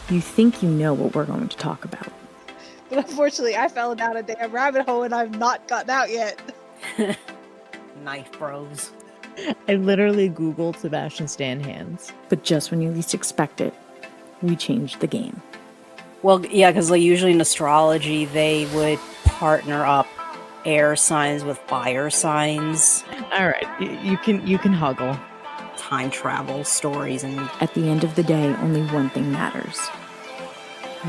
You think you know what we're going to talk about. But unfortunately, I fell down a damn rabbit hole and I've not gotten out yet. Knife bros. I literally Googled Sebastian Stan hands. But just when you least expect it, we changed the game. Well, yeah, because like usually in astrology, they would partner up air signs with fire signs. All right, you can huggle. Time travel stories, and At the end of the day, only one thing matters.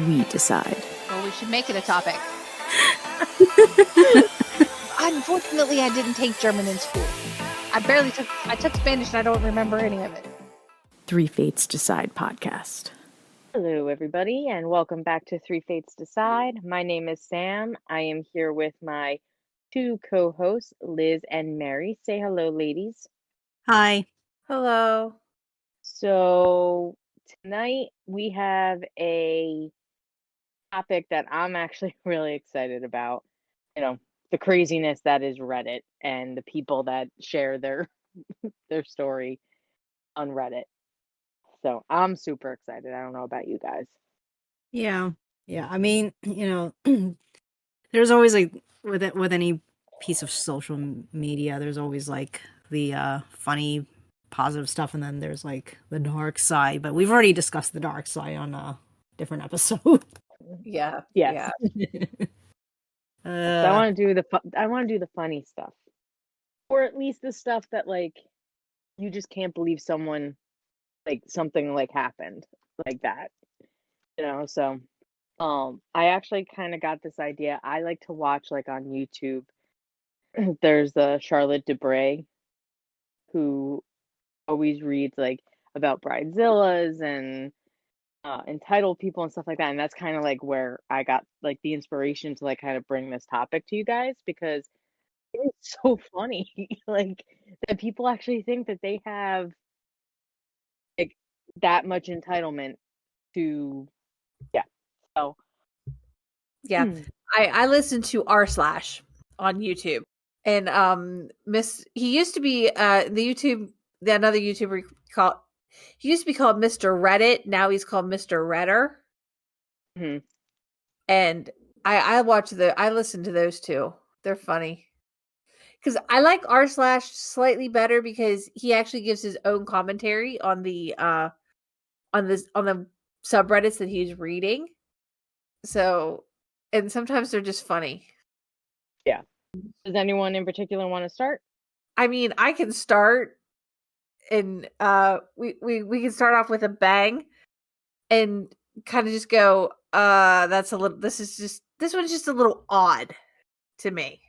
We decide. Well, we should make it a topic. Unfortunately, I didn't take German in school. I took Spanish and I don't remember any of it. Three Fates Decide podcast. Hello, everybody, and welcome back to Three Fates Decide. My name is Sam. I am here with my two co-hosts, Liz and Mary. Say hello, ladies. hi. Hello. So tonight we have a topic that I'm actually really excited about. You know, the craziness that is Reddit and the people that share their story on Reddit. So I'm super excited. I don't know about you guys. Yeah. I mean, there's always like with any piece of social media, there's always like the funny, positive stuff, and then there's like the dark side. But we've already discussed the dark side on a different episode. Yeah. Yes. So I want to do the funny stuff, or at least the stuff that like you just can't believe someone like something like happened like that, So, I actually kind of got this idea. I like to watch like on YouTube. There's Charlotte Debray, who always reads like about bridezillas and entitled people and stuff like that, and that's kind of like where I got like the inspiration to like kind of bring this topic to you guys, because it's so funny like that people actually think that they have like that much entitlement to so Yeah. I listened to R/ on YouTube. And he used to be another YouTuber he used to be called Mr. Reddit. Now he's called Mr. Redder. Mhm. And I listen to those two. They're funny. Because I like R/ slightly better because he actually gives his own commentary on the subreddits that he's reading. So, and sometimes they're just funny. Yeah. Does anyone in particular want to start? I mean, I can start, and we can start off with a bang and kind of just go, this one's just a little odd to me.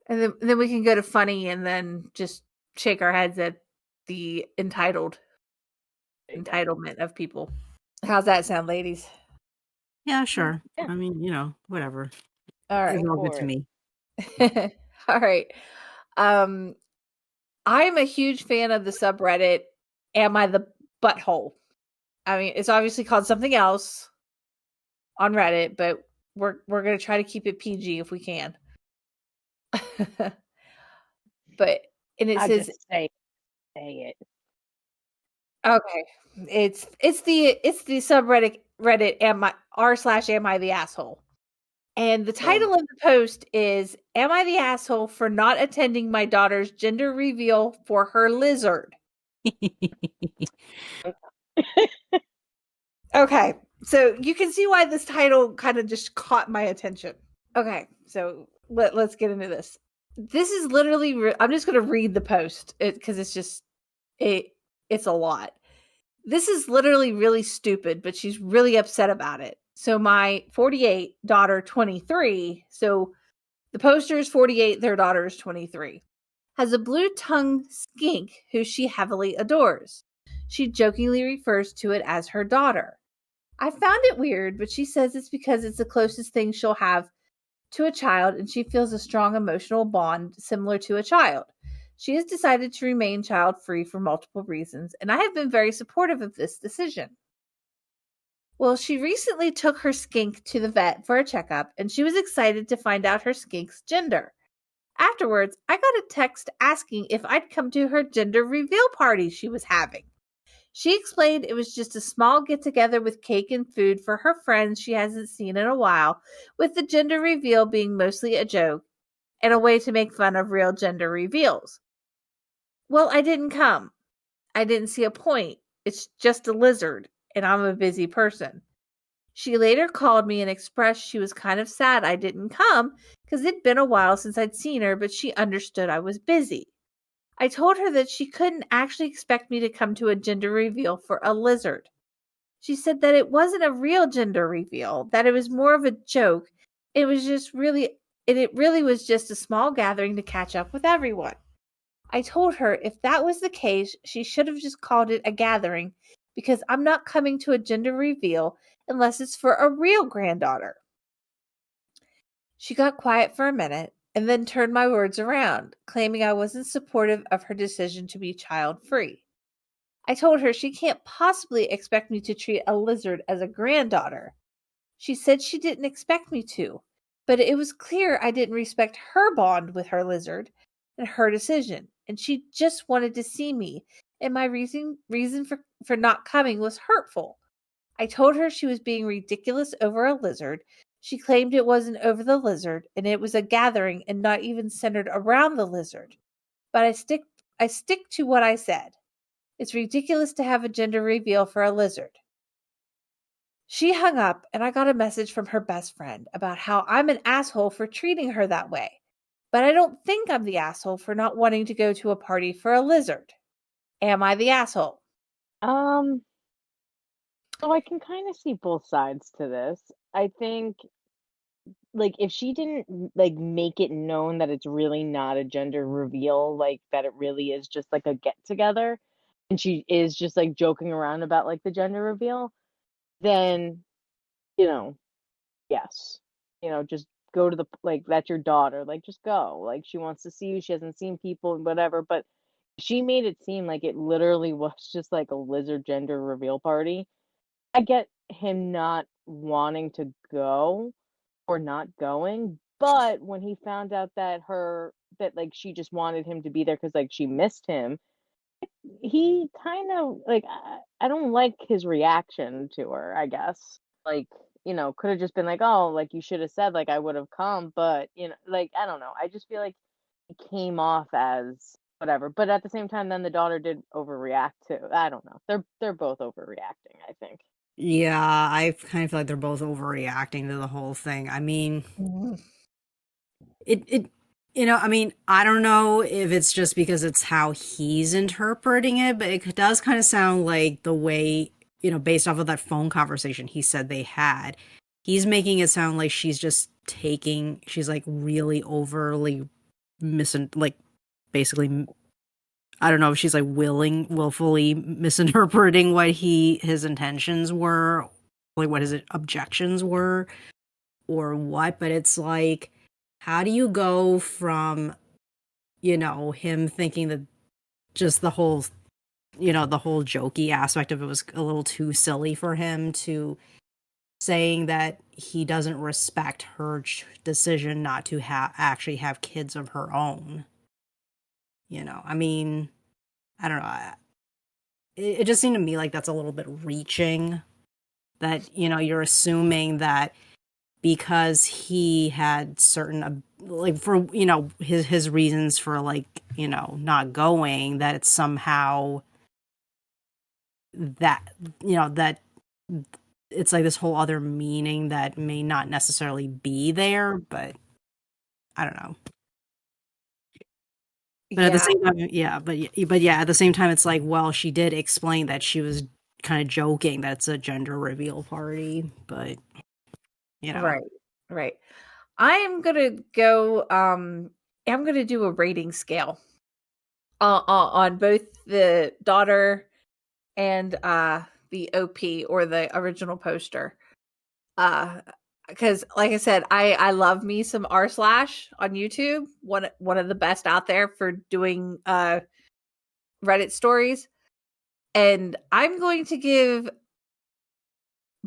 And then we can go to funny and then just shake our heads at the entitlement of people. How's that sound, ladies? Yeah, sure. Yeah. I mean, whatever. All right. It's all good to me. All right. I'm a huge fan of the subreddit Am I the Butthole? I mean, it's obviously called something else on Reddit, but we're going to try to keep it PG if we can. But it says just say it. Okay. It's the subreddit Reddit r/am I the asshole. And the title of the post is Am I the asshole for not attending my daughter's gender reveal for her lizard? Okay. So you can see why this title kind of just caught my attention. Okay. So let's get into this. This is literally I'm just going to read the post because it's a lot. This is literally really stupid, but she's really upset about it. So my 48 daughter, 23. So the poster is 48, their daughter is 23. Has a blue-tongued skink who she heavily adores. She jokingly refers to it as her daughter. I found it weird, but she says it's because it's the closest thing she'll have to a child and she feels a strong emotional bond similar to a child. She has decided to remain child-free for multiple reasons, and I have been very supportive of this decision. Well, she recently took her skink to the vet for a checkup, and she was excited to find out her skink's gender. Afterwards, I got a text asking if I'd come to her gender reveal party she was having. She explained it was just a small get-together with cake and food for her friends she hasn't seen in a while, with the gender reveal being mostly a joke and a way to make fun of real gender reveals. Well, I didn't come. I didn't see a point. It's just a lizard, and I'm a busy person. She later called me and expressed she was kind of sad I didn't come because it'd been a while since I'd seen her, but she understood I was busy. I told her that she couldn't actually expect me to come to a gender reveal for a lizard. She said that it wasn't a real gender reveal, that it was more of a joke. It was just really it really was just a small gathering to catch up with everyone. I told her if that was the case, she should have just called it a gathering because I'm not coming to a gender reveal unless it's for a real granddaughter. She got quiet for a minute and then turned my words around, claiming I wasn't supportive of her decision to be child free. I told her she can't possibly expect me to treat a lizard as a granddaughter. She said she didn't expect me to, but it was clear I didn't respect her bond with her lizard and her decision, and she just wanted to see me, and my reason for not coming was hurtful. I told her she was being ridiculous over a lizard. She claimed it wasn't over the lizard, and it was a gathering and not even centered around the lizard. But I stick to what I said. It's ridiculous to have a gender reveal for a lizard. She hung up, and I got a message from her best friend about how I'm an asshole for treating her that way. But I don't think I'm the asshole for not wanting to go to a party for a lizard. Am I the asshole? Um, so I can kind of see both sides to this. I think like if she didn't like make it known that it's really not a gender reveal, like that it really is just like a get together, and she is just like joking around about like the gender reveal, then you know, yes, just go to the like that's your daughter, like just go. Like she wants to see you, she hasn't seen people, whatever. But she made it seem like it literally was just like a lizard gender reveal party. I get him not wanting to go or not going, but when he found out that like she just wanted him to be there because like she missed him, he kind of like I don't like his reaction to her, I guess. Like, could have just been like, "Oh, like you should have said like I would have come," but like I don't know. I just feel like it came off as whatever. But at the same time then the daughter did overreact too. I don't know. They're both overreacting, I think. Yeah, I kind of feel like they're both overreacting to the whole thing. I mean, Mhm. it I mean, I don't know if it's just because it's how he's interpreting it, but it does kind of sound like the way, based off of that phone conversation he said they had, he's making it sound like she's like really overly like basically, I don't know if she's like willfully misinterpreting what his intentions were, like what his objections were or what, but it's like, how do you go from, him thinking that just the whole jokey aspect of it was a little too silly for him to saying that he doesn't respect her decision not to actually have kids of her own. I mean, I don't know. It just seemed to me like that's a little bit reaching, that, you're assuming that because he had certain like for his reasons for like not going, that it's somehow that that it's like this whole other meaning that may not necessarily be there, but I don't know. But at the Yeah, same time, yeah, but yeah, at the same time, it's like, well, she did explain that she was kind of joking that it's a gender reveal party, but you know, right, right. I'm gonna go. I'm gonna do a rating scale on both the daughter and the OP or the original poster. Because like I said, I love me some r slash on YouTube. One of the best out there for doing Reddit stories. And I'm going to give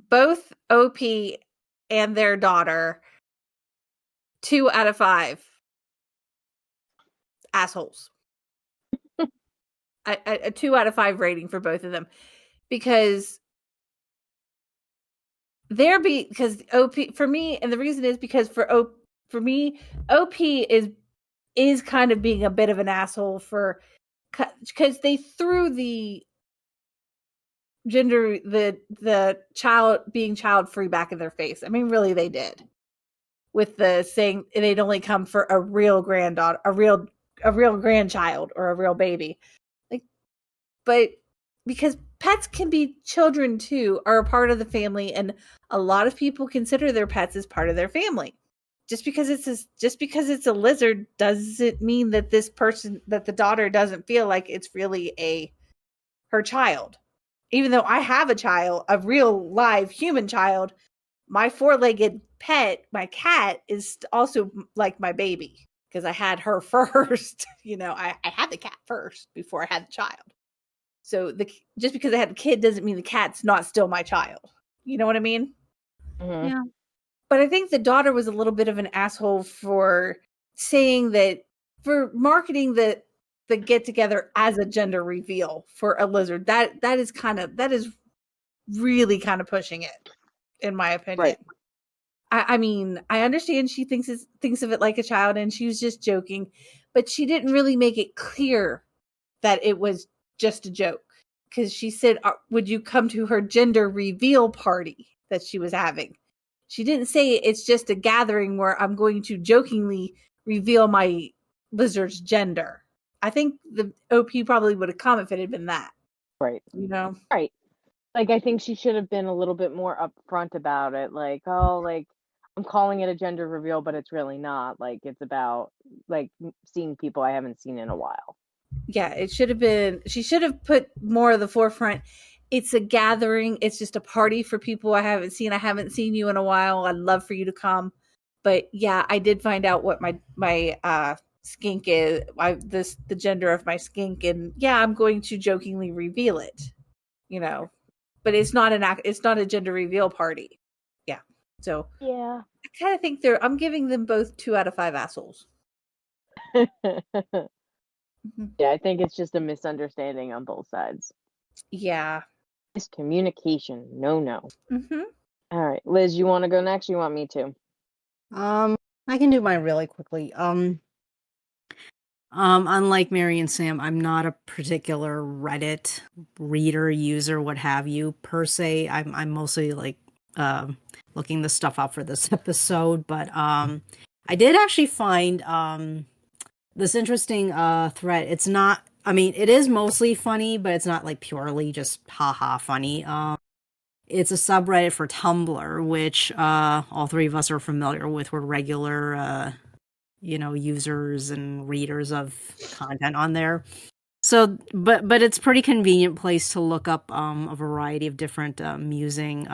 both OP and their daughter 2 out of 5 assholes. A 2 out of 5 rating for both of them. because because OP for me, and the reason is because for me, OP is kind of being a bit of an asshole because they threw the the child being child free back in their face. I mean, really, they did, with the saying they'd only come for a real granddaughter, a real grandchild, or a real baby. Like, but because pets can be children too, are a part of the family, and a lot of people consider their pets as part of their family. Just because it's a lizard doesn't mean that the daughter doesn't feel like it's really her child. Even though I have a real live human child, my four-legged pet, my cat, is also like my baby because I had her first. I had the cat first before I had the child. So just because I had the kid doesn't mean the cat's not still my child. You know what I mean? Mm-hmm. Yeah. But I think the daughter was a little bit of an asshole for saying that, for marketing the get together as a gender reveal for a lizard. That is really kind of pushing it, in my opinion. Right. I mean, I understand she thinks of it like a child, and she was just joking, but she didn't really make it clear that it was just a joke, because she said, "Would you come to her gender reveal party that she was having?" She didn't say it's just a gathering where I'm going to jokingly reveal my lizard's gender. I think the OP probably would have come if it had been that. Right. Right. Like, I think she should have been a little bit more upfront about it. Like, oh, like, I'm calling it a gender reveal, but it's really not. Like, it's about, like, seeing people I haven't seen in a while. Yeah, it should have been. She should have put more of the forefront. It's a gathering. It's just a party for people I haven't seen. I haven't seen you in a while. I'd love for you to come. But yeah, I did find out what my skink is. The gender of my skink, and yeah, I'm going to jokingly reveal it. But it's not it's not a gender reveal party. Yeah. So Yeah. I kind of think I'm giving them both 2 out of 5 assholes. Mm-hmm. Yeah, I think it's just a misunderstanding on both sides. Yeah. Miscommunication. No. Mm-hmm. All right, Liz, you want to go next? Or you want me to? I can do mine really quickly. Unlike Mary and Sam, I'm not a particular Reddit reader, user, what have you, per se. I'm mostly like looking the stuff up for this episode, but I did actually find this interesting thread. It's not, I mean, it is mostly funny, but it's not like purely just haha funny. It's a subreddit for Tumblr, which all three of us are familiar with. We're regular users and readers of content on there. So, but it's a pretty convenient place to look up a variety of different musing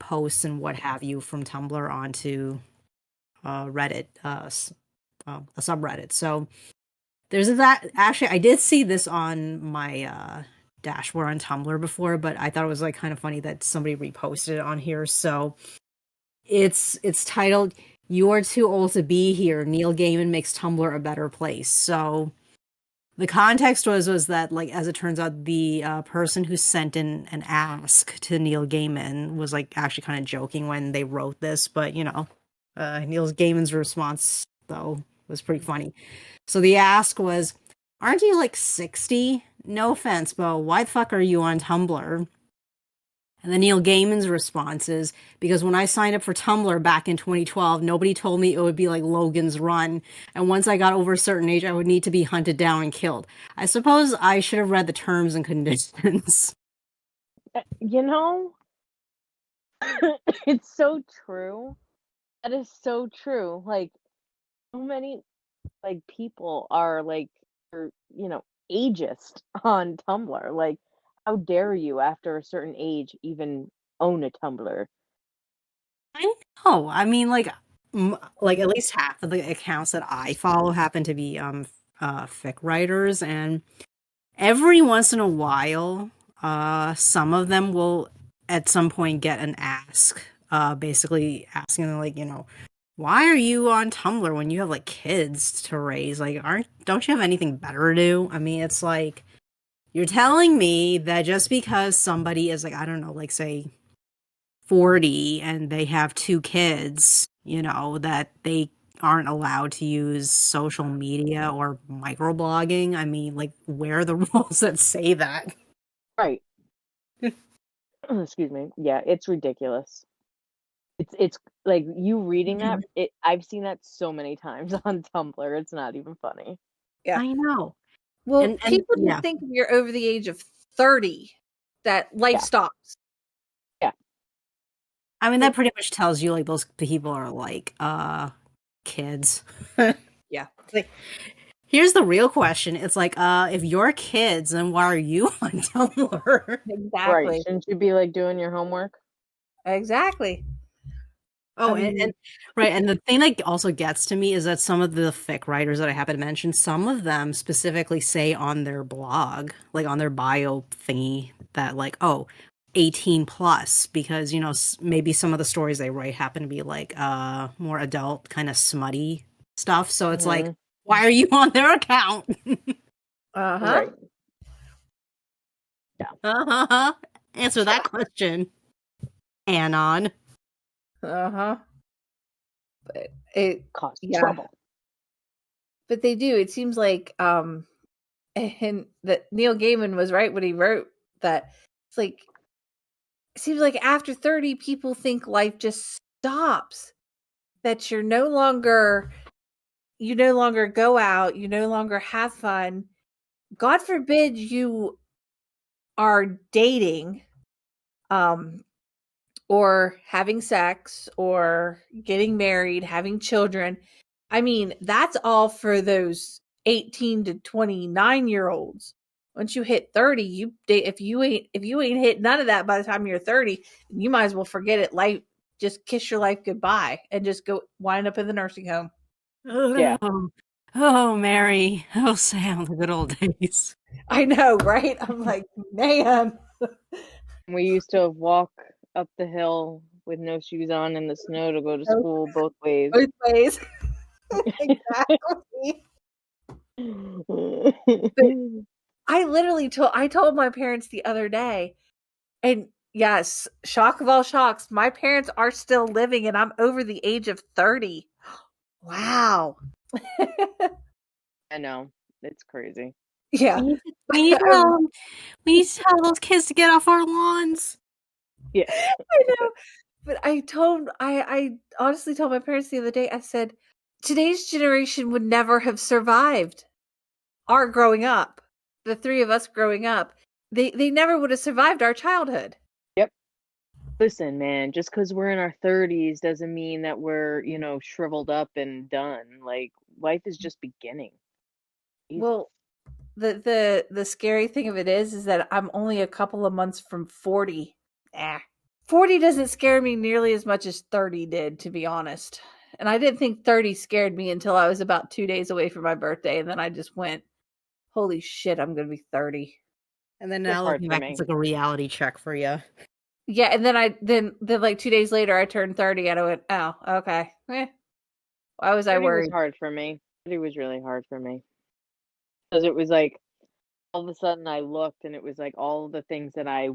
posts and what have you from Tumblr onto Reddit, a subreddit. So there's that. Actually, I did see this on my dashboard on Tumblr before, but I thought it was like kind of funny that somebody reposted it on here. So it's titled "You're Too Old to Be Here. Neil Gaiman Makes Tumblr a Better Place." So the context was that, like, as it turns out, the person who sent in an ask to Neil Gaiman was like actually kind of joking when they wrote this, but Neil Gaiman's response though was pretty funny. So the ask was, "Aren't you like 60? No offense, but why the fuck are you on Tumblr?" And then Neil Gaiman's response is, "Because when I signed up for Tumblr back in 2012, nobody told me it would be like Logan's Run. And once I got over a certain age, I would need to be hunted down and killed. I suppose I should have read the terms and conditions." It's so true. That is so true. Like, so many like people are ageist on Tumblr. Like, how dare you after a certain age even own a Tumblr? I know. I mean, like at least half of the accounts that I follow happen to be fic writers, and every once in a while, some of them will at some point get an ask, basically asking them, like, why are you on Tumblr when you have like kids to raise? Like, don't you have anything better to do? I mean, it's like, You're telling me that just because somebody is like, I don't know, like say 40 and they have 2 kids, that they aren't allowed to use social media or microblogging? I mean, like, where are the rules that say that? Right. Excuse me. Yeah, it's ridiculous. It's like you reading that. I've seen that so many times on Tumblr. It's not even funny. Yeah. I know. Well, And people yeah. just think if you're over the age of 30 that life Yeah. stops. Yeah. I mean, that pretty much tells you like those people are like kids. Yeah. Like, here's the real question. It's like, if you're kids, then why are you on Tumblr? Right. Exactly. Shouldn't you be like doing your homework? Exactly. Oh, I and mean, right, and the thing that also gets to me is that some of the fic writers that I happen to mention, some of them specifically say on their blog, like on their bio thingy, that like, oh, 18 plus, because maybe some of the stories they write happen to be like more adult, kind of smutty stuff. So it's like, why are you on their account? uh-huh. Right. Yeah. Answer that question, Anon. Uh-huh. But it Cause yeah. trouble. But they do. It seems like and that Neil Gaiman was right when he wrote that. It's like it seems like after 30 people think life just stops. That you no longer go out, you no longer have fun. God forbid you are dating or having sex or getting married, having children. I mean, that's all for those 18 to 29-year-olds. Once you hit 30, you date if you ain't hit none of that by the time you're 30, you might as well forget it. Life just kiss your life goodbye and just go wind up in the nursing home. Oh, Yeah. oh, Mary. Oh, Sam, the good old days. I know, right? I'm like, man. We used to walk up the hill with no shoes on in the snow to go to school both ways. Both ways. Exactly. I told my parents the other day, and yes, shock of all shocks, my parents are still living and I'm over the age of 30. Wow. I know. It's crazy. Yeah. We need to tell them. We need to tell those kids to get off our lawns. Yeah. I know. But I honestly told my parents the other day, I said, today's generation would never have survived our growing up. The three of us growing up. They never would have survived our childhood. Yep. Listen, man, just because we're in our 30s doesn't mean that we're, shriveled up and done. Like, life is just beginning. Jesus. Well, the scary thing of it is that I'm only a couple of months from 40. 40 doesn't scare me nearly as much as 30 did, to be honest. And I didn't think 30 scared me until I was about 2 days away from my birthday, and then I just went, holy shit, I'm going to be 30. And then Still now hard looking for back, me. it's like a reality check for you. Yeah, and then like 2 days later I turned 30 and I went, "Oh, okay. Why was I 30 was worried?" hard for me. 30 was really hard for me. Because it was like, all of a sudden I looked and it was like all of the things that I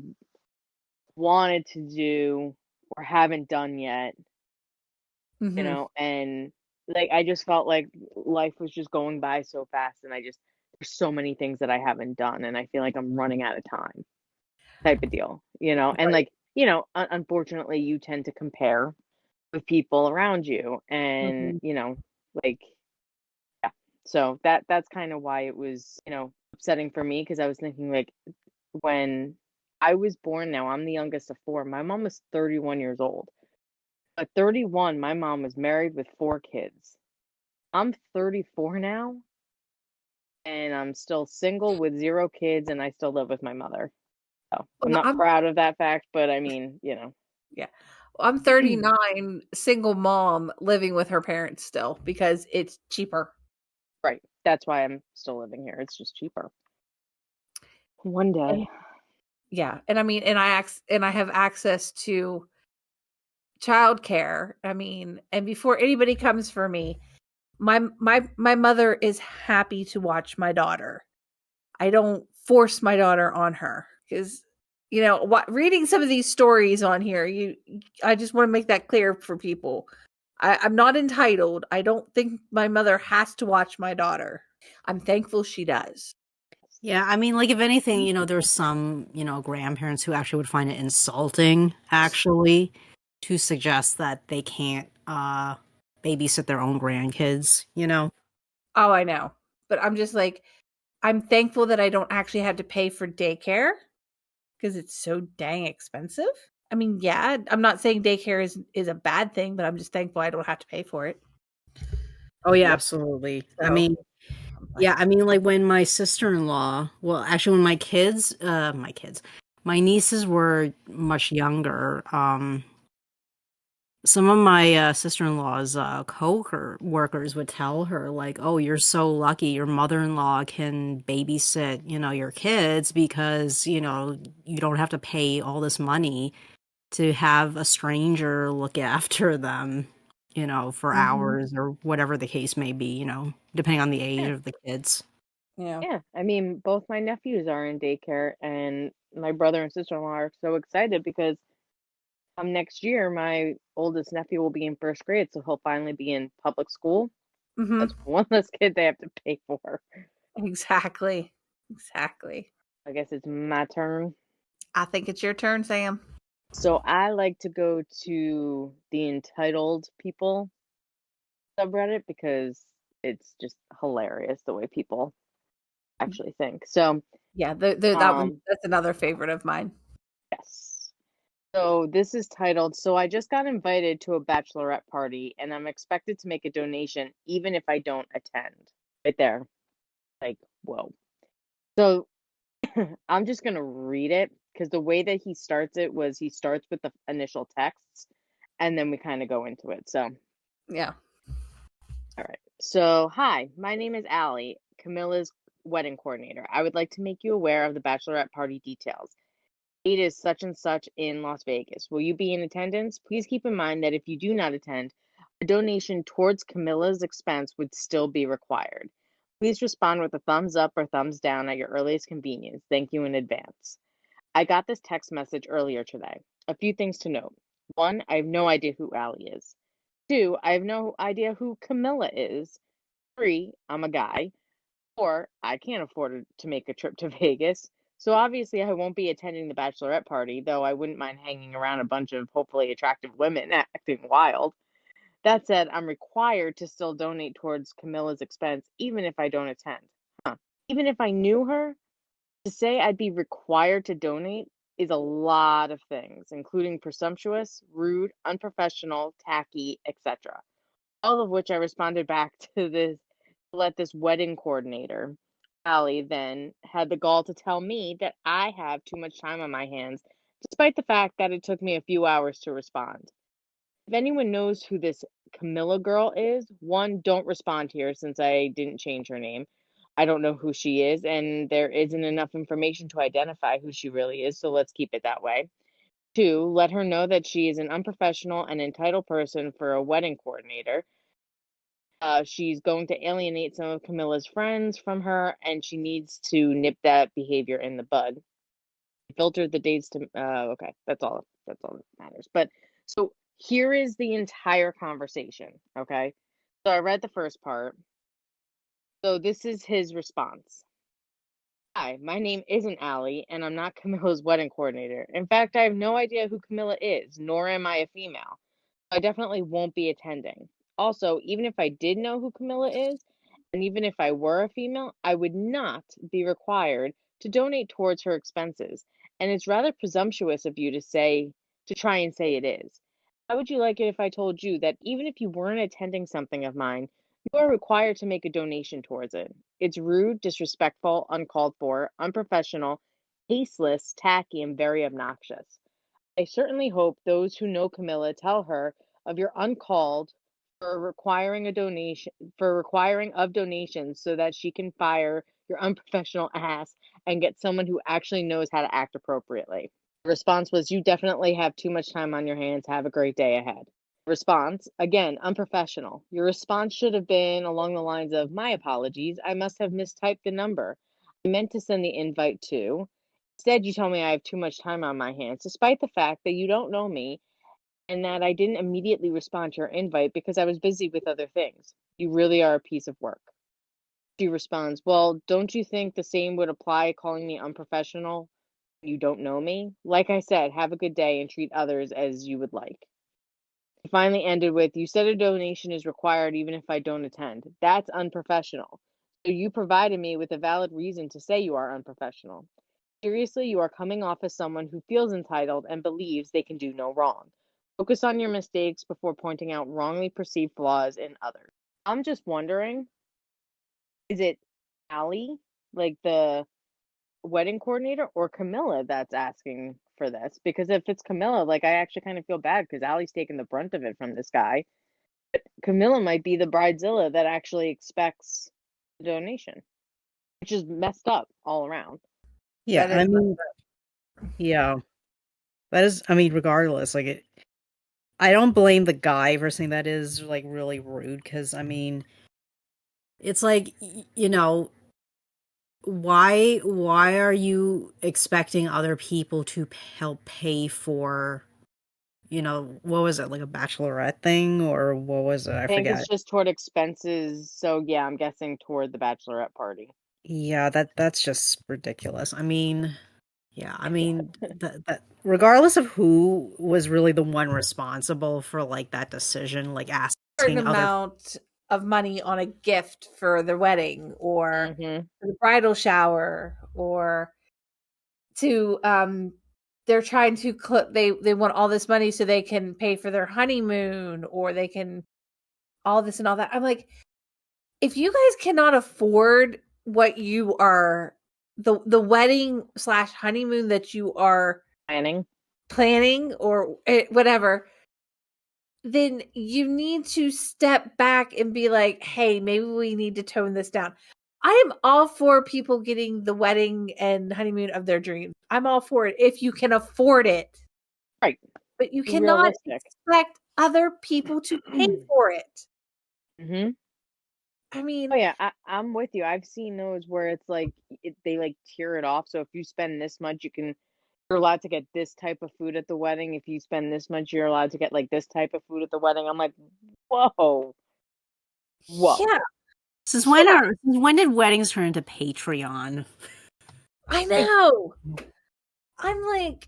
wanted to do or haven't done yet, Mhm. and like I just felt like life was just going by so fast and there's so many things that I haven't done and I feel like I'm running out of time type of deal, and Right. like, unfortunately you tend to compare with people around you and, Mhm. like, yeah. So that's kind of why it was, upsetting for me because I was thinking like when I was born now, I'm the youngest of four. My mom was 31 years old. At 31, my mom was married with 4 kids. I'm 34 now, and I'm still single with 0 kids, and I still live with my mother. So I'm Well, not proud of that fact, but I mean, yeah. Well, I'm 39, single mom living with her parents still because it's cheaper. right. That's why I'm still living here. It's just cheaper. One And day. yeah, and I mean, and I have access to childcare. I mean, and before anybody comes for me, my mother is happy to watch my daughter. I don't force my daughter on her, because reading some of these stories on here, I just want to make that clear for people. I'm not entitled. I don't think my mother has to watch my daughter. I'm thankful she does. Yeah, I mean, like, if anything, there's some, grandparents who actually would find it insulting, actually, to suggest that they can't babysit their own grandkids. Oh, I know. But I'm just like, I'm thankful that I don't actually have to pay for daycare because it's so dang expensive. I mean, yeah, I'm not saying daycare is a bad thing, but I'm just thankful I don't have to pay for it. Oh, yeah, absolutely. I So, mean, I'm yeah, like, I mean, like, when my sister-in-law, well, actually, when my nieces were much younger, some of my sister-in-law's co-workers would tell her, like, oh, you're so lucky your mother-in-law can babysit, your kids because, you don't have to pay all this money to have a stranger look after them, for hours or whatever the case may be, depending on the age Yeah. of the kids. Yeah, I mean, both my nephews are in daycare, and my brother and sister-in-law are so excited because next year my oldest nephew will be in first grade, so he'll finally be in public school. mm-hmm. That's one less kid they have to pay for. Exactly. I guess it's my turn. I think it's your turn, Sam. So I like to go to the entitled people subreddit because it's just hilarious the way people actually think. So, Yeah, that one, that's another favorite of mine. yes. So this is titled, "So I just got invited to a bachelorette party and I'm expected to make a donation even if I don't attend." Right there. Like, whoa. So I'm just going to read it because the way that he starts it was he starts with the initial texts and then we kind of go into it. So, Yeah. all right. So, hi, my name is Allie, Camilla's wedding coordinator. I would like to make you aware of the bachelorette party details. Date is such and such in Las Vegas. Will you be in attendance? Please keep in mind that if you do not attend, a donation towards Camilla's expense would still be required. Please respond with a thumbs up or thumbs down at your earliest convenience. Thank you in advance. I got this text message earlier today. A few things to note. 1, I have no idea who Allie is. 2, I have no idea who Camilla is. 3, I'm a guy. 4, I can't afford to make a trip to Vegas. So obviously I won't be attending the bachelorette party, though I wouldn't mind hanging around a bunch of hopefully attractive women acting wild. That said, I'm required to still donate towards Camilla's expense, even if I don't attend. Huh. Even if I knew her, to say I'd be required to donate is a lot of things, including presumptuous, rude, unprofessional, tacky, etc. All of which I responded back to this wedding coordinator, Allie, then had the gall to tell me that I have too much time on my hands, despite the fact that it took me a few hours to respond. If anyone knows who this Camilla girl is, 1, don't respond here since I didn't change her name. I don't know who she is, and there isn't enough information to identify who she really is, so let's keep it that way. 2, let her know that she is an unprofessional and entitled person for a wedding coordinator. She's going to alienate some of Camilla's friends from her, and she needs to nip that behavior in the bud. Filter the dates to. Okay, that's all. That's all that matters. But so here is the entire conversation. Okay, so I read the first part. So this is his response. Hi, my name isn't Allie, and I'm not Camilla's wedding coordinator. In fact, I have no idea who Camilla is, nor am I a female. I definitely won't be attending. Also, even if I did know who Camilla is, and even if I were a female, I would not be required to donate towards her expenses. And it's rather presumptuous of you to try and say it is. How would you like it if I told you that even if you weren't attending something of mine, you are required to make a donation towards it? It's rude, disrespectful, uncalled for, unprofessional, tasteless, tacky, and very obnoxious. I certainly hope those who know Camilla tell her of your uncalled for requiring of donations so that she can fire your unprofessional ass and get someone who actually knows how to act appropriately. The response was, "You definitely have too much time on your hands. Have a great day ahead." Response, again, unprofessional. Your response should have been along the lines of, "My apologies, I must have mistyped the number. I meant to send the invite too. Instead, you tell me I have too much time on my hands, despite the fact that you don't know me and that I didn't immediately respond to your invite because I was busy with other things. You really are a piece of work. She responds, well, don't you think the same would apply calling me unprofessional? You don't know me? Like I said, have a good day and treat others as you would like. He finally ended with, you said a donation is required even if I don't attend. That's unprofessional. So you provided me with a valid reason to say you are unprofessional. Seriously, you are coming off as someone who feels entitled and believes they can do no wrong. Focus on your mistakes before pointing out wrongly perceived flaws in others. I'm just wondering, is it Allie, like the wedding coordinator, or Camilla that's asking for this? Because if it's Camilla, like I actually kind of feel bad because Allie's taking the brunt of it from this guy. But Camilla might be the bridezilla that actually expects the donation, which is messed up all around. Yeah, That I is mean, yeah, that is. I mean, regardless, like it. I don't blame the guy for saying that is like really rude because I mean, it's like you know, why are you expecting other people to help pay for, what was it, like a bachelorette thing or what was it? I I think it's forget. just toward expenses. So yeah, I'm guessing toward the bachelorette party. Yeah, that's just ridiculous. I mean, yeah, I mean that regardless of who was really the one responsible for like that decision, like certain asking other. amount of money on a gift for the wedding or Mm-hmm. the bridal shower or to they're trying to they want all this money so they can pay for their honeymoon or they can all this and all that. I'm like, if you guys cannot afford what you are the wedding slash honeymoon that you are planning or whatever, then you need to step back and be like, hey, maybe we need to tone this down. I am all for people getting the wedding and honeymoon of their dreams. I'm all for it if you can afford it. Right. But you Be cannot realistic. expect other people to pay for it. Mm-hmm. I mean, Oh yeah, I'm with you. I've seen those where it's like they like tier it off. So if you spend this much, you're allowed to get this type of food at the wedding. If you spend this much, you're allowed to get like this type of food at the wedding. I'm like, whoa, whoa. yeah, Since when did weddings turn into Patreon? I know. I'm like,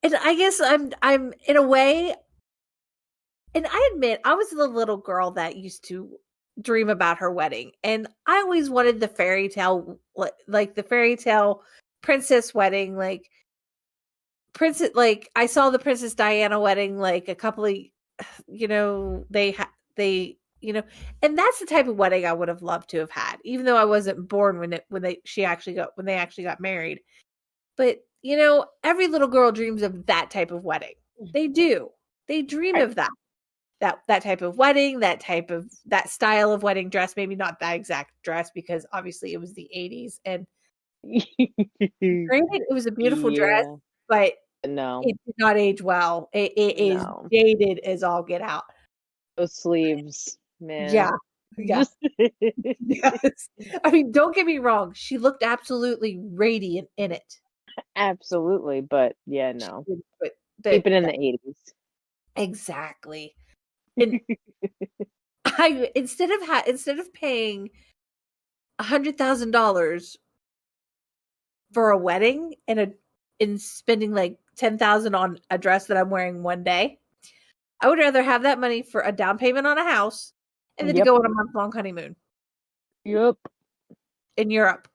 and I guess I'm in a way, and I admit I was the little girl that used to dream about her wedding, and I always wanted the fairy tale, like the fairy tale princess wedding, like princess. Like I saw the Princess Diana wedding, like a couple of, they and that's the type of wedding I would have loved to have had, even though I wasn't born when they actually got married. But every little girl dreams of that type of wedding. They do. They dream Right. of that type of wedding, that style of wedding dress, maybe not that exact dress because obviously it was the 80s and granted it was a beautiful dress, Yeah. but No, it did not age well. It is no. dated as all get out. Those sleeves, Yeah. man. Yeah. Yes. I mean, don't get me wrong. She looked absolutely radiant in it. Absolutely, but yeah, She no. did, but Keep it in the 80s. exactly. And I instead of paying $100,000 for a wedding and spending like 10,000 on a dress that I'm wearing one day, I would rather have that money for a down payment on a house and then to Yep. go on a month-long honeymoon Yep. in Europe.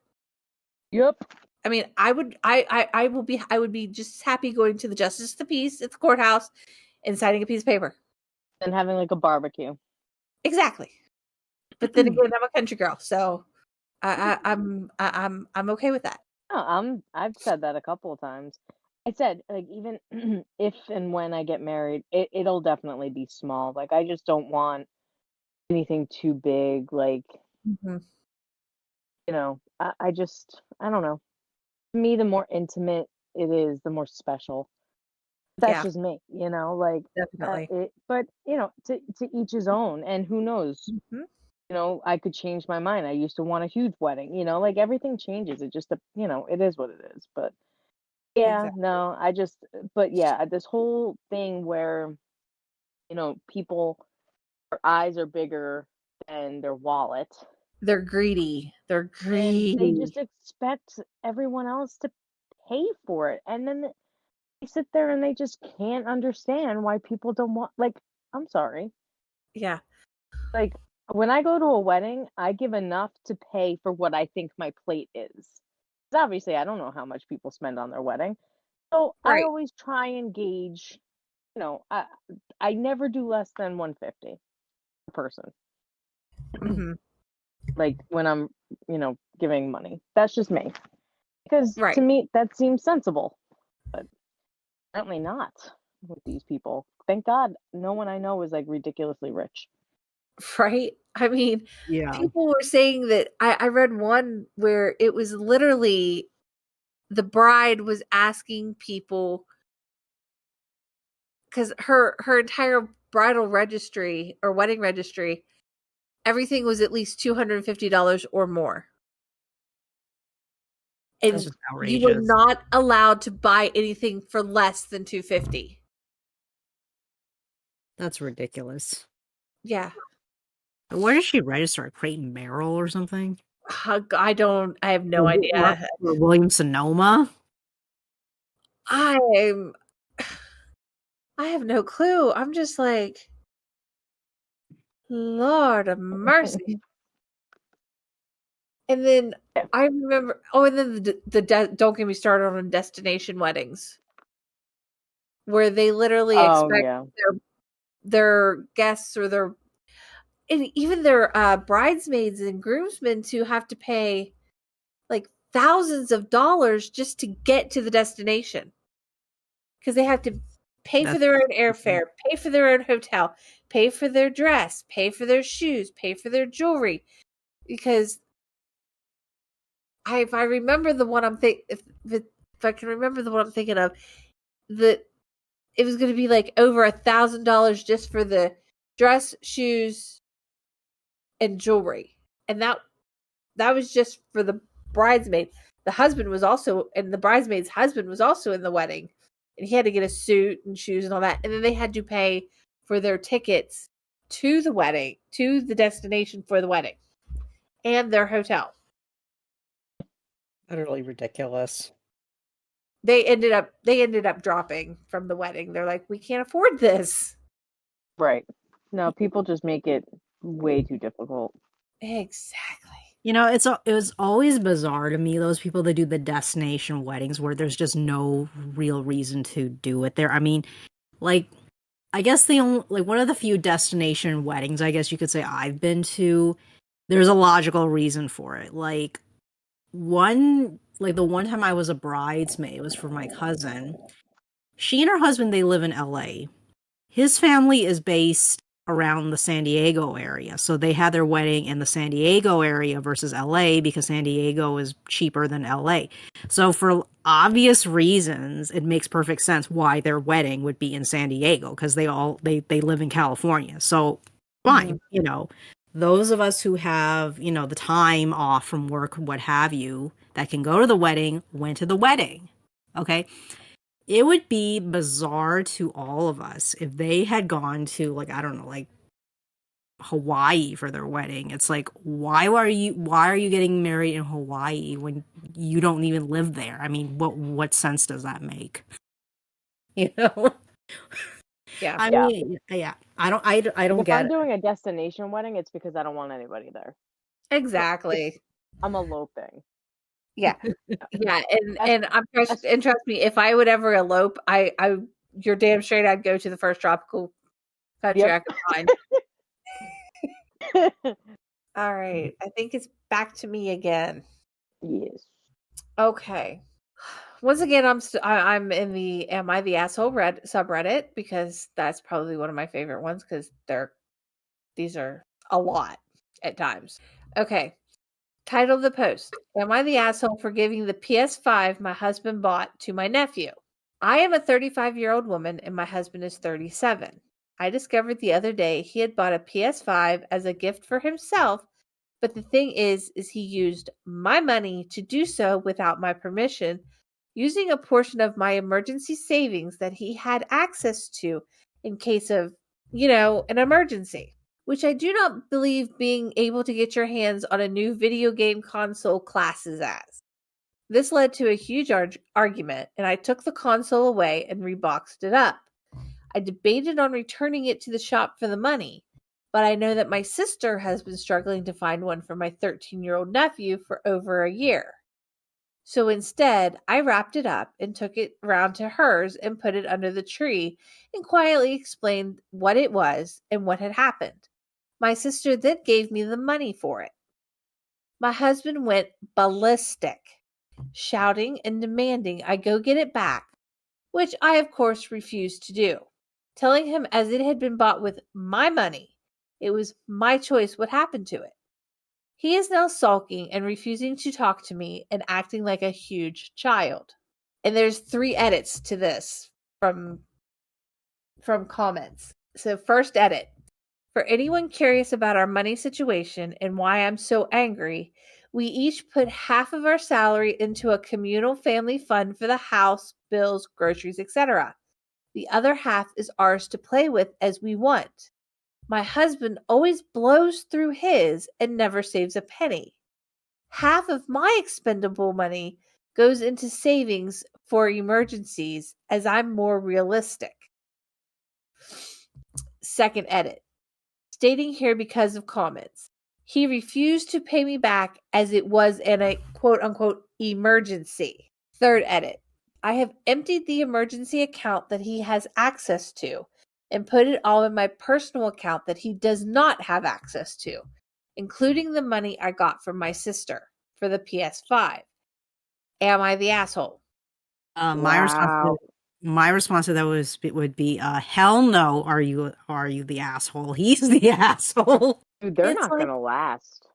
Yep. I mean, I would be just happy going to the Justice of the Peace at the courthouse and signing a piece of paper. And having like a barbecue. Exactly. But then again, I'm a country girl, so I'm okay with that. Oh, I've said that a couple of times. I said, like, even if and when I get married, it'll definitely be small. Like, I just don't want anything too big. Like, Mhm. I don't know. To me, the more intimate it is, the more special. That's Yeah, just me, like, definitely. but to each his own. And who knows? Mhm. I could change my mind. I used to want a huge wedding, like everything changes. It just, it is what it is. But yeah, Exactly. no, but yeah, this whole thing where, people, their eyes are bigger than their wallet, They're greedy. They're and they greedy. just expect everyone else to pay for it. And then they sit there and they just can't understand why people don't want, like, I'm sorry. Yeah. Like, when I go to a wedding, I give enough to pay for what I think my plate is. 'Cause obviously, I don't know how much people spend on their wedding. So I Right. always try and gauge, you know, I I never do less than 150 per person. Hmm. Like when I'm, giving money. That's just me. Because to Right. me that seems sensible, but apparently not with these people. Thank God no one I know is like ridiculously rich. Right. I mean, Yeah. people were saying that I read one where it was literally the bride was asking people because her entire bridal registry or wedding registry, everything was at least $250 or more. That's And just you were outrageous. not allowed to buy anything for less than $250. That's ridiculous. Yeah. Where does she register? At Creighton Merrill or something? I have no Or idea. Williams Sonoma? I'm I have no clue. I'm just like, Lord of mercy. And then Yeah. I remember, and then don't get me started on destination weddings, where they literally Oh expect yeah. their guests or and even their bridesmaids and groomsmen to have to pay like thousands of dollars just to get to the destination because they have to pay for That's their own airfare, pay for their own hotel, pay for their dress, pay for their shoes, pay for their jewelry. Because if I remember the one if I can remember the one I'm thinking of, that it was going to be like over $1,000 just for the dress, shoes, and jewelry, and that was just for the bridesmaid. The husband was also, and the bridesmaid's husband was also in the wedding, and he had to get a suit and shoes and all that, and then they had to pay for their tickets to the wedding, to the destination for the wedding, and their hotel. utterly ridiculous. They ended up dropping from the wedding. They're like, we can't afford this. Right. No, people just make it way too difficult. Exactly. It was always bizarre to me, those people that do the destination weddings where there's just no real reason to do it there. I mean, like, I guess the only, like, one of the few destination weddings I guess you could say I've been to, there's a logical reason for it. The one time I was a bridesmaid, it was for my cousin. She and her husband, they live in LA. His family is based around the San Diego area. So they had their wedding in the San Diego area versus LA because San Diego is cheaper than LA. So for obvious reasons, it makes perfect sense why their wedding would be in San Diego because they live in California. So fine, those of us who have, the time off from work, what have you, that can go to the wedding, went to the wedding. Okay. It would be bizarre to all of us if they had gone to, like, I don't know, like Hawaii for their wedding. It's like, why are you getting married in Hawaii when you don't even live there? I mean, what sense does that make? You know? Yeah. I Yeah. mean, yeah. I don't If get I'm it. doing a destination wedding, it's because I don't want anybody there. Exactly. I'm eloping. Yeah. Yeah, That's, and that's trust me, if I would ever elope, you're damn straight I'd go to the first tropical country yep. I could find. All right, I think it's back to me again. Yes. Okay. Once again, I'm in the Am I the Asshole subreddit because that's probably one of my favorite ones because these are a lot at times. Okay. Title of the post: Am I the asshole for giving the PS5 my husband bought to my nephew? I am a 35-year-old woman and my husband is 37. I discovered the other day he had bought a PS5 as a gift for himself, but the thing is he used my money to do so without my permission, using a portion of my emergency savings that he had access to in case of, an emergency, which I do not believe being able to get your hands on a new video game console classes as. This led to a huge argument, and I took the console away and reboxed it up. I debated on returning it to the shop for the money, but I know that my sister has been struggling to find one for my 13-year-old nephew for over a year. So instead, I wrapped it up and took it round to hers and put it under the tree and quietly explained what it was and what had happened. My sister then gave me the money for it. My husband went ballistic, shouting and demanding I go get it back, which I of course refused to do, telling him as it had been bought with my money, it was my choice what happened to it. He is now sulking and refusing to talk to me and acting like a huge child. And there's 3 edits to this from comments. So first edit. For anyone curious about our money situation and why I'm so angry, we each put half of our salary into a communal family fund for the house, bills, groceries, etc. The other half is ours to play with as we want. My husband always blows through his and never saves a penny. Half of my expendable money goes into savings for emergencies as I'm more realistic. Second edit. Stating here because of comments. He refused to pay me back as it was in a quote-unquote emergency. Third edit. I have emptied the emergency account that he has access to and put it all in my personal account that he does not have access to, including the money I got from my sister for the PS5. Am I the asshole? Wow. My response to that would be hell no, are you the asshole? He's the asshole. Dude, they're It's not like gonna last.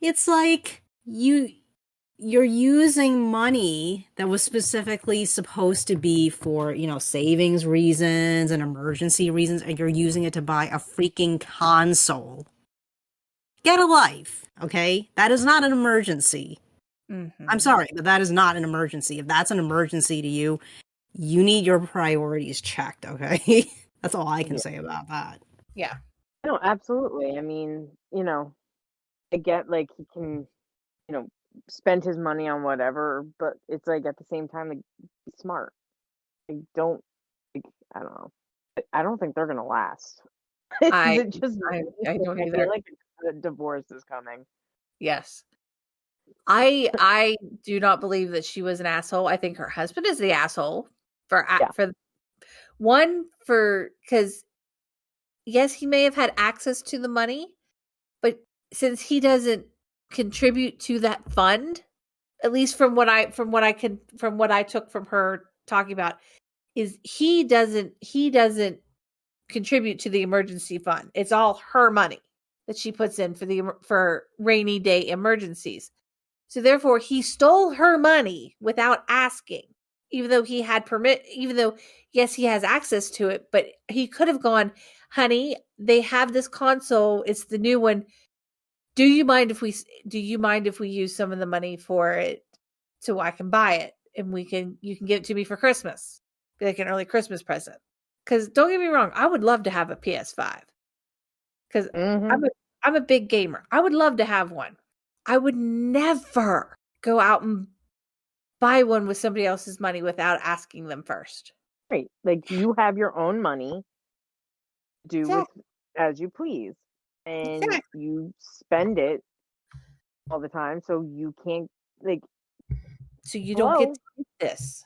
it's like you're using money that was specifically supposed to be for, savings reasons and emergency reasons, and you're using it to buy a freaking console. Get a life, okay? That is not an emergency. Mm-hmm. I'm sorry, but that is not an emergency. If that's an emergency to you, you need your priorities checked, okay? That's all I can say about that. Yeah. No, absolutely. I mean, I get like he can, spend his money on whatever, but it's like at the same time, like, be smart. I don't, like, I don't know. I don't think they're gonna last. I It just, I don't I either. feel like a divorce is coming. Yes. I do not believe that she was an asshole. I think her husband is the asshole for one, because yes, he may have had access to the money, but since he doesn't contribute to that fund, at least from what I took from her talking about, is he doesn't contribute to the emergency fund. It's all her money that she puts in for rainy day emergencies. So therefore, he stole her money without asking, even though he had even though, yes, he has access to it, but he could have gone, honey, they have this console. It's the new one. Do you mind if we use some of the money for it so I can buy it and you can give it to me for Christmas? Be like an early Christmas present. Because don't get me wrong, I would love to have a PS5. Because I'm a big gamer. I would love to have one. I would never go out and buy one with somebody else's money without asking them first. Right. Like you have your own money, do with Exactly. as you please. And Exactly. you spend it all the time, so you can't So you don't get to get this.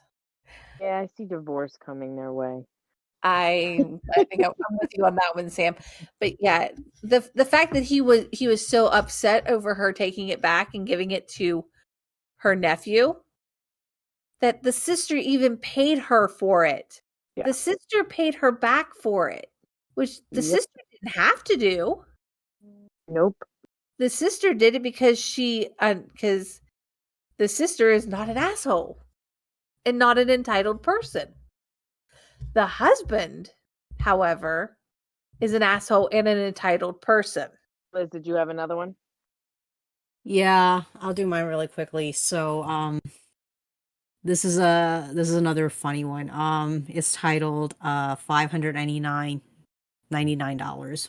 Yeah, I see divorce coming their way. I think I'm with you on that one, Sam. But yeah, the fact that he was so upset over her taking it back and giving it to her nephew, that the sister even paid her for it. Yeah. The sister paid her back for it, which the sister didn't have to do. Nope. The sister did it because because the sister is not an asshole and not an entitled person. The husband, however, is an asshole and an entitled person. Liz, did you have another one? Yeah, I'll do mine really quickly. So, this is another funny one. It's titled $599.99.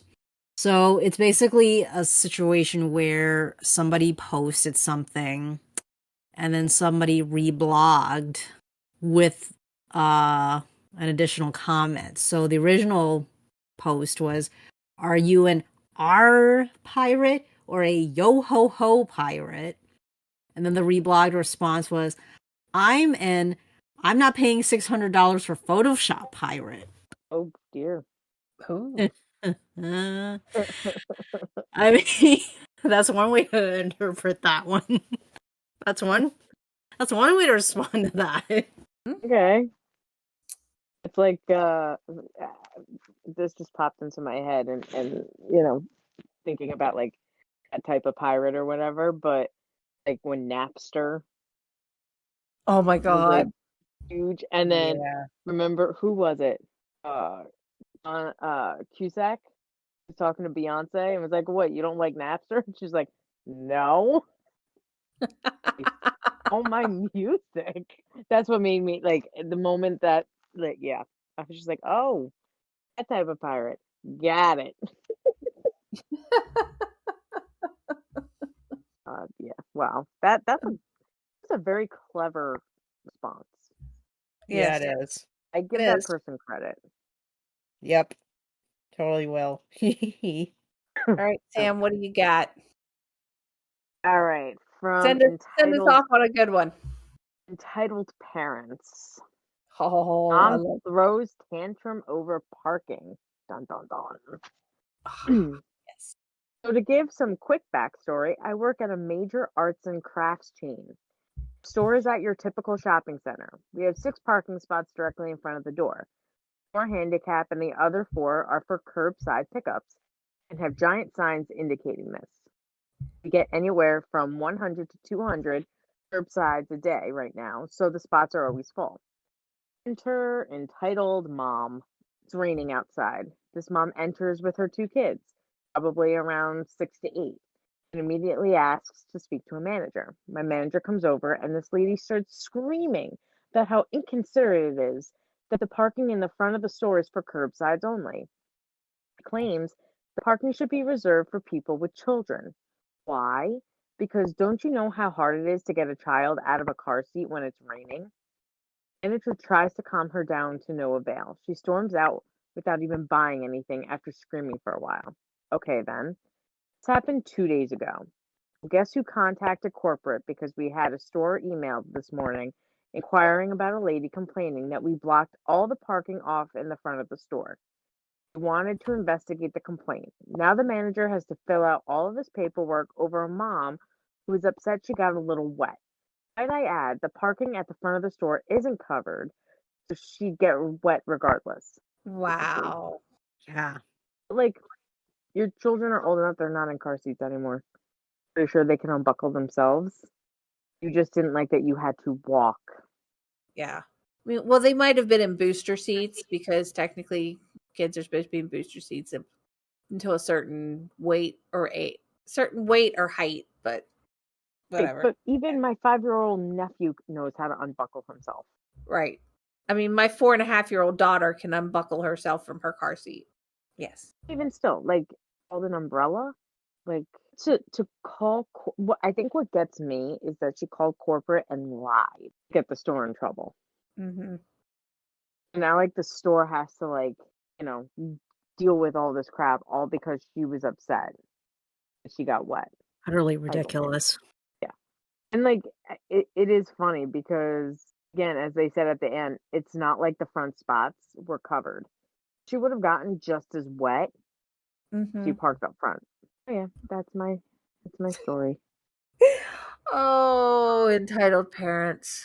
So it's basically a situation where somebody posted something and then somebody reblogged with an additional comment. So the original post was, "Are you an R pirate or a yo ho ho pirate?" And then the reblogged response was, "I'm not paying $600 for Photoshop pirate." Oh dear. Ooh. I mean, that's one way to interpret that one. That's one. That's one way to respond to that. Okay. It's like this just popped into my head and thinking about like that type of pirate or whatever, but like when Napster Oh my was like god. huge, and then Yeah. remember who was it? Cusack was talking to Beyonce and was like, "What? You don't like Napster?" And she's like, "No." Oh, my music. That's what made me like the moment that like yeah, I was just like, "Oh, that type of pirate. Got it." Yeah. Wow. That's a very clever response. Yeah, Yes. it is. I It give that is. person credit. Yep. Totally will. All right, Sam, what do you got? All right, from Send us off on a good one. entitled parents. Oh, I Mom love throws tantrum over parking. Dun dun dun. yes. So to give some quick backstory, I work at a major arts and crafts chain. Store is at your typical shopping center. We have 6 parking spots directly in front of the door. 4 handicap and the other 4 are for curbside pickups and have giant signs indicating this. We get anywhere from 100 to 200 curbsides a day right now, so the spots are always full. Enter entitled mom. It's raining outside. This mom enters with her 2 kids, probably around 6 to 8, and immediately asks to speak to a manager. My manager comes over, and this lady starts screaming about how inconsiderate it is that the parking in the front of the store is for curbsides only. Claims the parking should be reserved for people with children. Why? Because don't you know how hard it is to get a child out of a car seat when it's raining? Manager tries to calm her down to no avail. She storms out without even buying anything after screaming for a while. Okay, then. This happened 2 days ago. Guess who contacted corporate because we had a store email this morning inquiring about a lady complaining that we blocked all the parking off in the front of the store. We wanted to investigate the complaint. Now the manager has to fill out all of this paperwork over a mom who is upset she got a little wet. Might I add, the parking at the front of the store isn't covered, so she'd get wet regardless. Wow. Yeah. Like, your children are old enough, they're not in car seats anymore. Pretty sure they can unbuckle themselves. You just didn't like that you had to walk. Yeah. I mean, well, they might have been in booster seats because technically kids are supposed to be in booster seats until a certain weight or height, but Right, whatever. but even my 5-year-old nephew knows how to unbuckle himself. Right. I mean, my 4.5-year-old daughter can unbuckle herself from her car seat. Yes. Even still, like, called an umbrella? Like, to call, what I think what gets me is that she called corporate and lied to get the store in trouble. Mm-hmm. And now, like, the store has to, like, you know, deal with all this crap all because she was upset that she got wet. Utterly I don't know. ridiculous. Yeah. And, like, it is funny because, again, as they said at the end, it's not like the front spots were covered. She would have gotten just as wet if Mm-hmm. she parked up front. Oh, yeah, that's my story. Oh, entitled parents.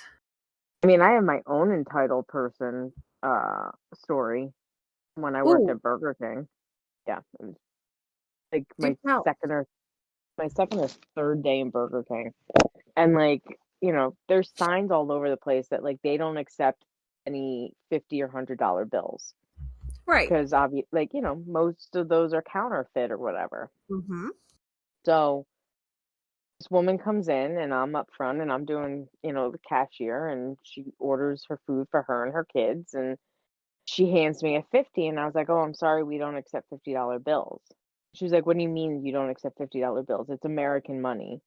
I mean, I have my own entitled person story when I worked Ooh, at Burger King. Yeah, it was like do tell. my second or third day in Burger King. And like, there's signs all over the place that like they don't accept any $50 or $100 bills. Right. because like, most of those are counterfeit or whatever. Mm-hmm. So this woman comes in and I'm up front and I'm doing, the cashier, and she orders her food for her and her kids, and she hands me a 50, and I was like, "Oh, I'm sorry, we don't accept $50 bills." She was like, "What do you mean you don't accept $50 bills? It's American money."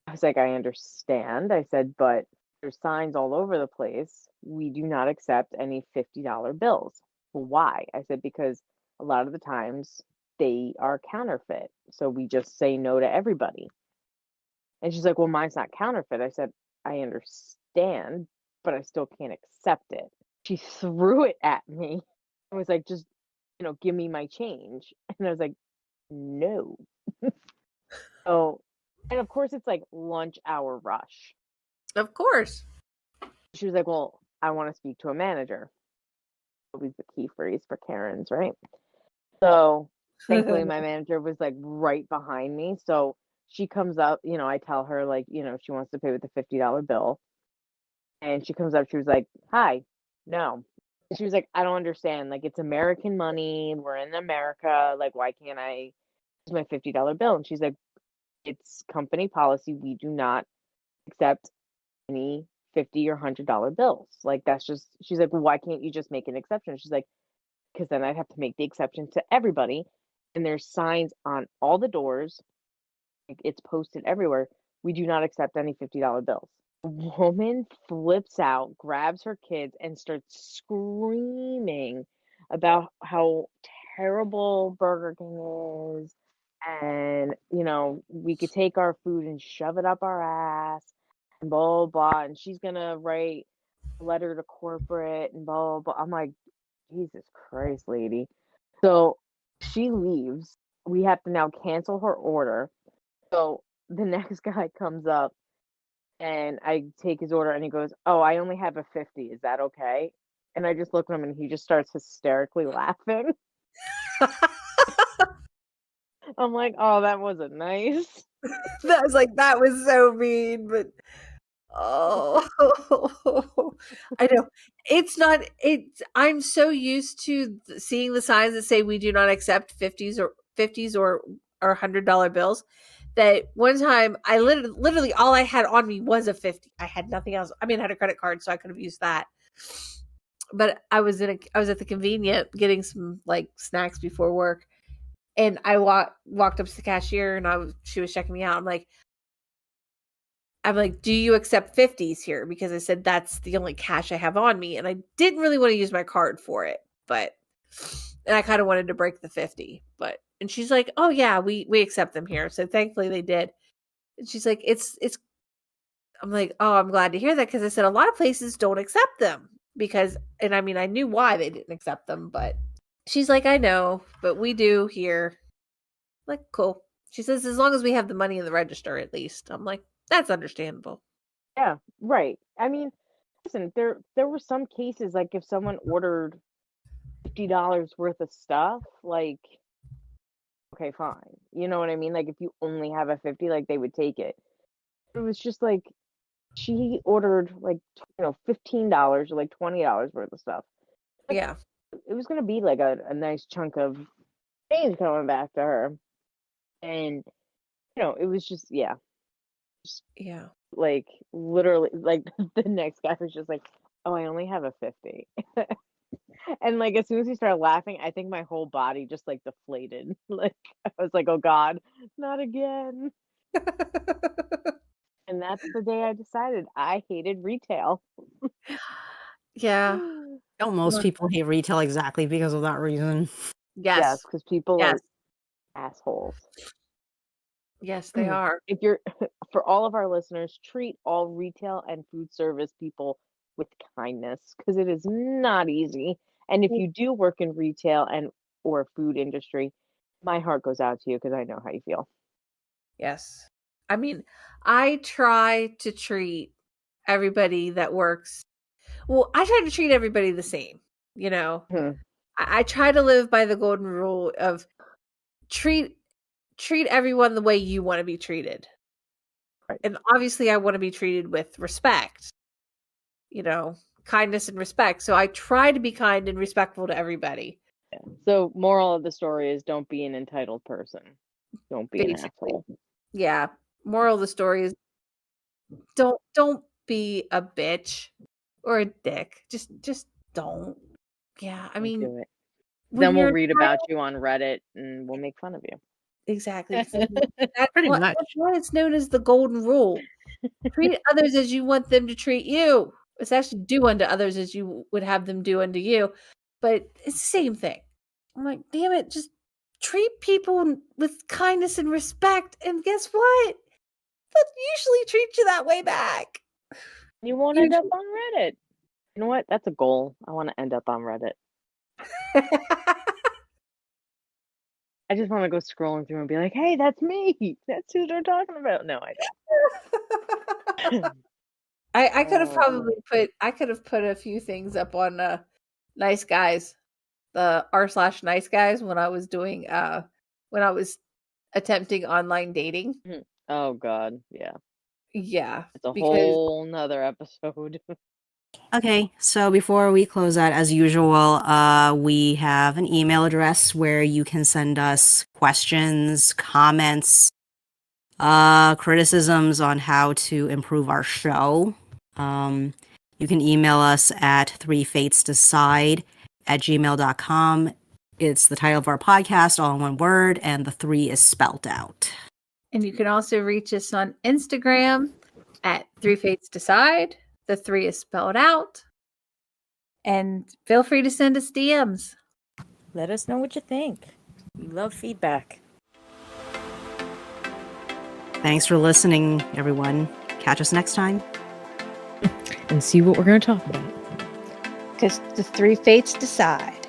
I was like, "I understand." I said, "But there's signs all over the place. We do not accept any $50 bills." "Well, why?" I said, "Because a lot of the times they are counterfeit. So we just say no to everybody." And she's like, "Well, mine's not counterfeit." I said, "I understand, but I still can't accept it." She threw it at me. I was like, "Just, give me my change." And I was like, "No." Oh, and of course it's like lunch hour rush. Of course. She was like, "Well, I want to speak to a manager." Always the key phrase for Karens, right? So thankfully my manager was like right behind me. So she comes up, I tell her like, she wants to pay with the $50 bill. And she comes up, she was like, "Hi, no." And she was like, "I don't understand. Like, it's American money. We're in America. Like, why can't I use my $50 bill?" And she's like, "It's company policy. We do not accept any 50 or $100 bills. Like, that's just," she's like, "Well, why can't you just make an exception?" She's like, "Because then I'd have to make the exception to everybody. And there's signs on all the doors. Like, it's posted everywhere. We do not accept any $50 bills." Woman flips out, grabs her kids, and starts screaming about how terrible Burger King is. And, we could take our food and shove it up our ass and blah, blah, blah. And she's going to write a letter to corporate and blah, blah, blah. I'm like, Jesus Christ, lady. So she leaves. We have to now cancel her order. So the next guy comes up and I take his order and he goes, "Oh, I only have a 50. Is that okay?" And I just look at him and he just starts hysterically laughing. I'm like, "Oh, that wasn't nice." That was like, that was so mean, but oh, I know. It's not, I'm so used to seeing the signs that say we do not accept 50s or $100 bills that one time I literally all I had on me was a 50. I had nothing else. I mean, I had a credit card, so I could have used that. But I was at the convenient getting some like snacks before work, and I walked up to the cashier, and she was checking me out. I'm like, "Do you accept 50s here?" Because I said that's the only cash I have on me, and I didn't really want to use my card for it, and I kind of wanted to break the 50, and she's like, "Oh yeah, we accept them here." So thankfully they did. And she's like, "It's." I'm like, "Oh, I'm glad to hear that," because I said a lot of places don't accept them and I mean, I knew why they didn't accept them, but she's like, "I know, but we do here." I'm like, cool. She says, "As long as we have the money in the register, at least." I'm like, "That's understandable." Yeah, right. I mean, listen, there were some cases like if someone ordered $50 worth of stuff, like, okay, fine. You know what I mean? Like if you only have a 50, like they would take it. It was just like she ordered like, $15 or like $20 worth of stuff. Like, Yeah. it was gonna be like a nice chunk of change coming back to her. And it was just, yeah, just Yeah. like literally like the next guy was just like, "Oh, I only have a 50." And like as soon as he started laughing, I think my whole body just like deflated. Like I was like, "Oh God, not again." And that's the day I decided I hated retail. Yeah. Don't most people hate retail exactly because of that reason? Yes, Yes. because people Yes. are assholes. Yes, they are. If you're For all of our listeners, treat all retail and food service people with kindness because it is not easy. And if you do work in retail and or food industry, my heart goes out to you because I know how you feel. Yes. I mean, I try to treat everybody that works. Well, I try to treat everybody the same, you know. Mhm. I try to live by the golden rule of treat everyone the way you want to be treated. Right. And obviously I want to be treated with respect, you know. kindness and respect. So I try to be kind and respectful to everybody. So moral of the story is don't be an entitled person. Don't be an Basically. asshole. Yeah. Moral of the story is don't be a bitch or a dick. Just don't. Yeah. I Don't mean, do it. when Then we'll you're read about you on Reddit and we'll make fun of you. exactly. That's Pretty much. that's why it's known as the golden rule. Treat others as you want them to treat you. It's actually do unto others as you would have them do unto you. But it's the same thing. I'm like, damn it, just treat people with kindness and respect. And guess what? They'll usually treat you that way back. You won't end up on Reddit. You know what? That's a goal. I want to end up on Reddit. I just want to go scrolling through and be like, hey, that's me. That's who they're talking about. No, I don't. I could have probably put a few things up on Nice Guys, the r/nice guys when I was doing when I was attempting online dating. Oh God, yeah. Yeah. It's a because whole nother episode. Okay, so before we close out, as usual, we have an email address where you can send us questions, comments, criticisms on how to improve our show. You can email us at threefatesdecide@gmail.com. It's the title of our podcast, all in one word, and the 3 is spelled out. And you can also reach us on Instagram at 3fatesdecide. The 3 is spelled out. And feel free to send us DMs. Let us know what you think. We love feedback. Thanks for listening, everyone. Catch us next time. And see what we're going to talk about. Because the 3 fates decide.